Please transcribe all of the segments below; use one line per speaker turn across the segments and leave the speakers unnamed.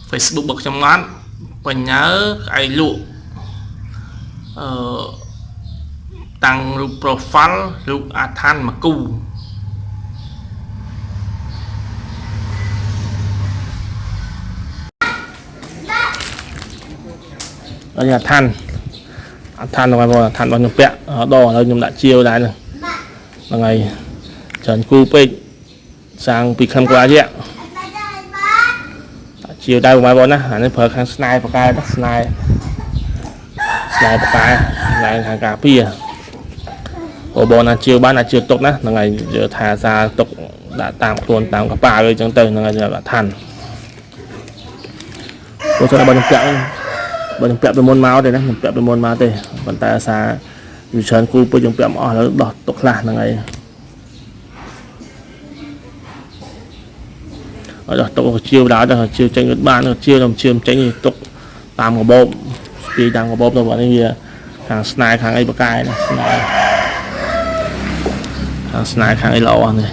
Facebook របស់ខ្ញុំអត់បញ្ញាឲ្យលក់តាំងរូប profile រូបអាឋានមកគូអាឋានរបស់បងអាឋានរបស់ខ្ញុំពាក់ដឥឡូវខ្ញុំដាក់ជាវដែរហ្នឹងហើយច្រើនគូពេកសាំងពីខំក្រាជាជាវដែរបងណាអានេះប្រើខាងស្នាយបកាយស្នាយបកាយឡើងខាងការពារបងណាជាវបានជាវຕົកណាហ្នឹងហើយយកថាសារຕົកដាក់តាមខ្លួនតាមកប៉ាអីចឹងទៅហ្នឹងហើយអាឋានបងចូលបងខ្ញុំពាក់ពីមុនមកទេណាខ្ញុំពាក់ពីមុនមកទេប៉ុន្តែអាសាវាច្រើនគូពេកខ្ញុំពាក់មកអស់ហើយដោះទុកខ្លះហ្នឹងហើយដោះទុកជាវដែរដល់ជាវចេញបានជាវខ្ញុំជឿចេញទុកតាមកាបូបស្ពីតាមកាបូបទៅបងនេះវាខាងស្នាយខាងអីបកាយណាស្នាយខាងស្នាយខាងអីល្អនេះ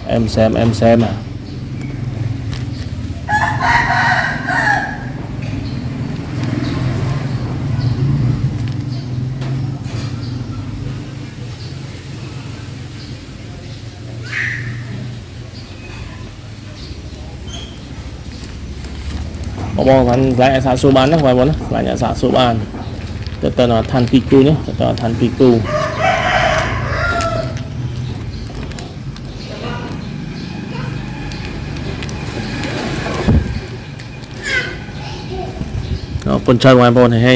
អែមសែមណាបងបានខ្លាញ់អាសាសួរបានណាបងណាខ្លាញ់អាសាសួរបានទៅនៅឋានពីគូនេះទៅឋានពីគូអរគុណច្រើនបងប្អូនហេ